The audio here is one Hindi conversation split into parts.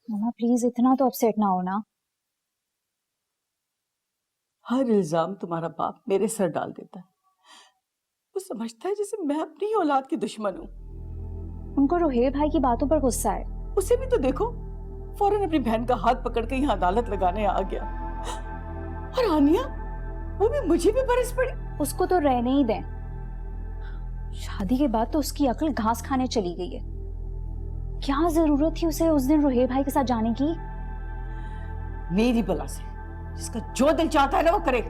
मम्मा प्लीज इतना तो अपसेट ना हो ना। हर इल्जाम तुम्हारा बाप मेरे सर डाल देता है। वो समझता है जैसे मैं अपनी ही औलाद की दुश्मन हूँ। उनको रोहेल भाई की बातों पर गुस्सा है। उसे भी तो देखो, फौरन अपनी बहन का हाथ पकड़ के यहाँ अदालत लगाने आ गया। और आनिया, वो भी मुझे भी बरस पड़ी। उसको तो रहने ही दें। शादी के बाद तो उसकी अकल घास खाने चली गई है। क्या जरूरत थी उसे उस दिन रोहेल भाई के साथ जाने की? मेरी बला से जिसका जो दिल चाहता है ना वो करे।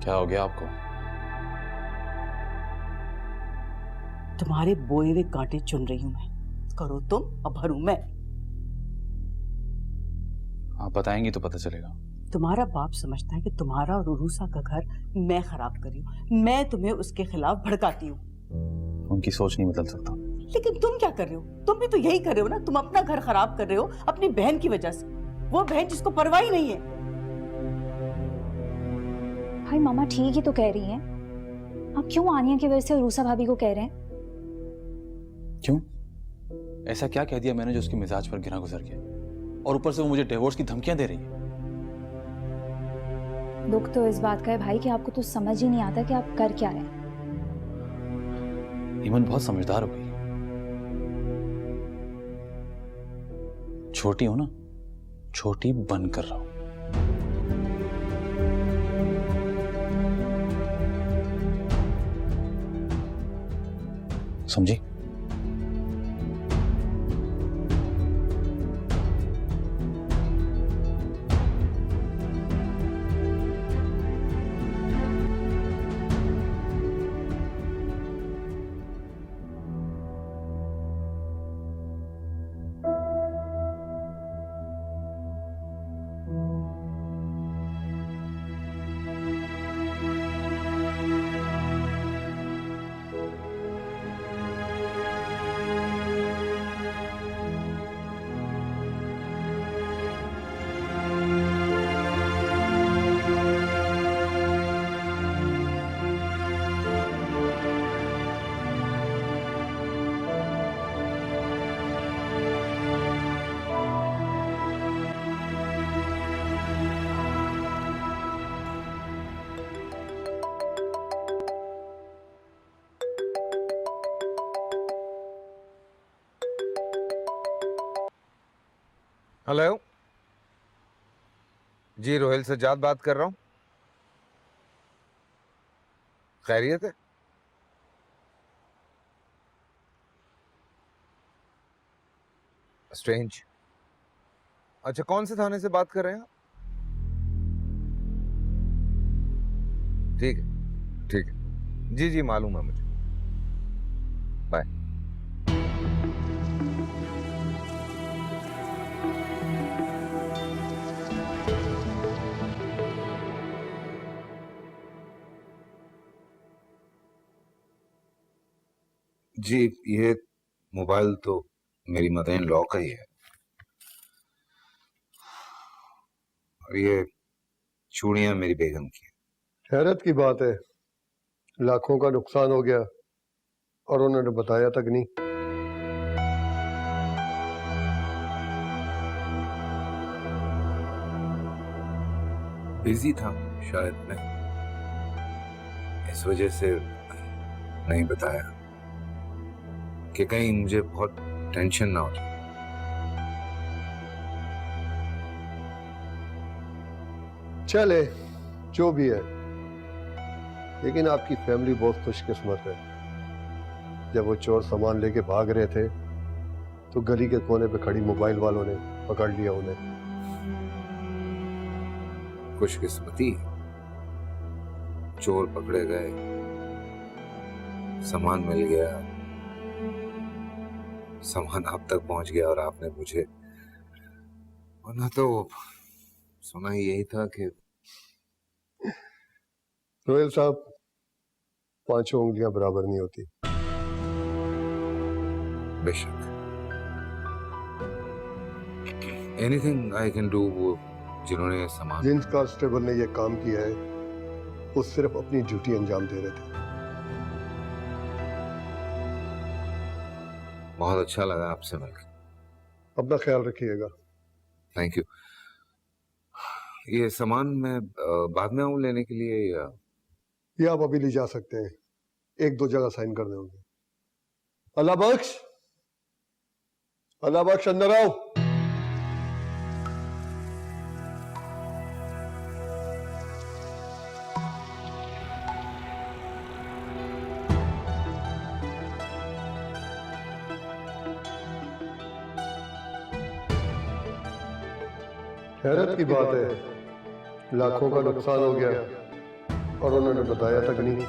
क्या हो गया आपको? तुम्हारे बोए हुए कांटे चुन रही हूं मैं। करो तुम अब भरूं मैं। आप बताएंगी तो पता चलेगा। तुम्हारा बाप समझता है कि तुम्हारा और उरूसा का घर मैं खराब करी हूं। मैं तुम्हें उसके खिलाफ भड़काती हूँ। उनकी सोच नहीं बदल सकता। लेकिन तुम क्या कर रहे हो? तुम भी तो यही कर रहे हो ना। तुम अपना घर खराब कर रहे हो अपनी बहन की वजह से। वो बहन जिसको परवाह ही नहीं है। भाई मामा ठीक ही तो कह रही हैं। अब क्यों आनिया की वजह से रूसा भाभी को कह रहे हैं? क्यों? ऐसा क्या कह दिया मैंने जो उसके मिजाज पर गिरा गुजर गया? और ऊपर से वो मुझे डिवोर्स की धमकियां दे रही है। दुख तो इस बात का है भाई कि आपको तो समझ ही नहीं आता कि आप कर क्या रहे हैं। ईमन बहुत समझदार हो गई। छोटी हो ना, छोटी बनकर रहो। समझी? हेलो जी, रोहेल सज्जाद बात कर रहा हूँ। खैरियत है? स्ट्रेंज। अच्छा, कौन से थाने से बात कर रहे हैं आप? ठीक है, ठीक है। जी जी, मालूम है मुझे। बाय। जी, ये मोबाइल तो मेरी मदर इन लॉ का ही है। और ये चूड़ियां मेरी बेगम की है। हैरत की बात है, लाखों का नुकसान हो गया और उन्होंने बताया तक नहीं। बिजी था शायद मैं, इस वजह से नहीं बताया कि कहीं मुझे बहुत टेंशन ना हो जाए। चले जो भी है, लेकिन आपकी फैमिली बहुत खुशकिस्मत है। जब वो चोर सामान लेके भाग रहे थे तो गली के कोने पे खड़ी मोबाइल वालों ने पकड़ लिया उन्हें। खुशकिस्मती, चोर पकड़े गए, सामान मिल गया, सामान आप तक पहुंच गया और आपने मुझे, वरना तो सुना ही यही था कि रोहेल साहब, पांचों उंगलियां बराबर नहीं होती। बेशक एनीथिंग आई कैन डू। वो जिन्होंने सामान, जिन कांस्टेबल ने ये काम किया है वो सिर्फ अपनी ड्यूटी अंजाम दे रहे थे। बहुत अच्छा लगा आपसे मिलकर। अपना ख्याल रखिएगा। Thank you. ये सामान मैं बाद में आऊँ लेने के लिए या? ये आप अभी ले जा सकते हैं, 1-2 जगह साइन करने होंगे। अल्लाह बख्श, अल्लाह बख्श, अंदर आओ। हैरत की बात है, लाखों का नुकसान हो गया और उन्होंने बताया तक नहीं।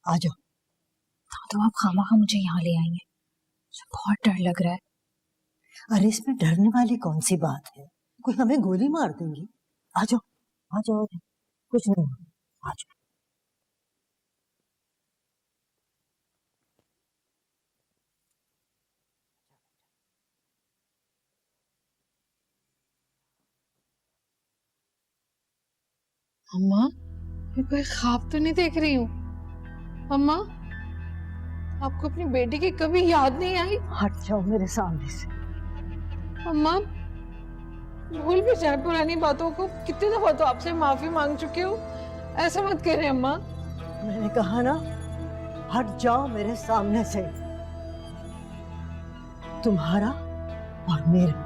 आ जाओ। तो आप खामखा मुझे यहाँ ले आएंगे, मुझे बहुत डर लग रहा है। अरे इसमें डरने वाली कौन सी बात है? कोई हमें गोली मार देंगी। आ जाओ आ जाओ, कुछ नहीं होगा, आ जाओ। अम्मा, मैं कोई ख्वाब तो नहीं देख रही हूँ? अम्मा, आपको अपनी बेटी की कभी याद नहीं आई? हट जाओ मेरे सामने से। अम्मा, भूल भी जाए पुरानी बातों को। कितनी दफा तो आपसे माफी मांग चुके हो, ऐसा मत करें अम्मा। मैंने कहा ना, हट जाओ मेरे सामने से। तुम्हारा और मेरा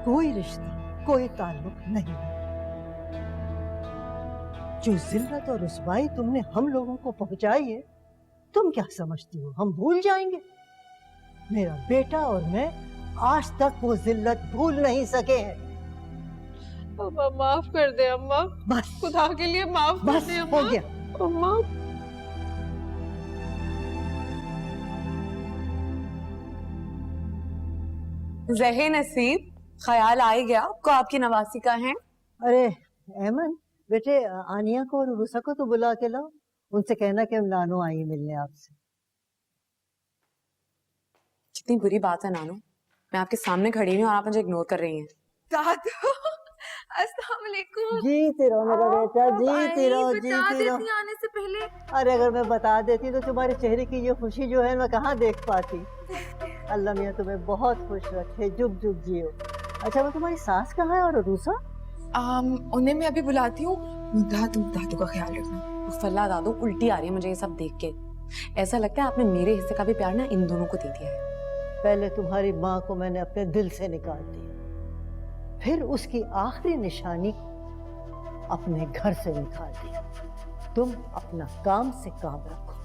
कोई रिश्ता, कोई ताल्लुक नहीं है। जो जिल्लत और रुसवाई तुमने हम लोगों को पहुंचाई है, तुम क्या समझती हो हम भूल जाएंगे? मेरा बेटा और मैं आज तक वो जिल्लत भूल नहीं सके हैं। अम्मा माफ कर दे अम्मा, बस खुदा के लिए माफ कर बस दे हो अम्मा। गया। अम्मा, रहे नसीब, ख्याल आ ही गया आपको आपकी नवासी का है। अरे अहमद बेटे, आनिया को और रुसा को तो बुला के लाओ, उनसे कहना कि हम नानो आई मिलने आपसे। कितनी बुरी बात है नानू, मैं आपके सामने खड़ी हूँ और आप मुझे इग्नोर कर रही हैं। दादू, अस्सलाम वालेकुम। जीती रहो मेरा बेटा, जीती रहो, जीती रहो। आने से पहले अरे अगर मैं बता देती तो तुम्हारे चेहरे की ये खुशी जो है मैं कहाँ देख पाती। अल्लाह मियाँ तुम्हें बहुत खुश रखे, जुग जुग जियो। अच्छा वो तुम्हारी सास कहाँ है और रूसा? उन्हें मैं अभी बुलाती हूँ। दादू का ख्याल रखना। फल्ला दादू, उल्टी आ रही है मुझे ये सब देख के। ऐसा लगता है आपने मेरे हिस्से का भी प्यार ना इन दोनों को दे दिया है। पहले तुम्हारी माँ को मैंने अपने दिल से निकाल दिया, फिर उसकी आखिरी निशानी अपने घर से निकाल दिया। तुम अपना काम से काम रखो।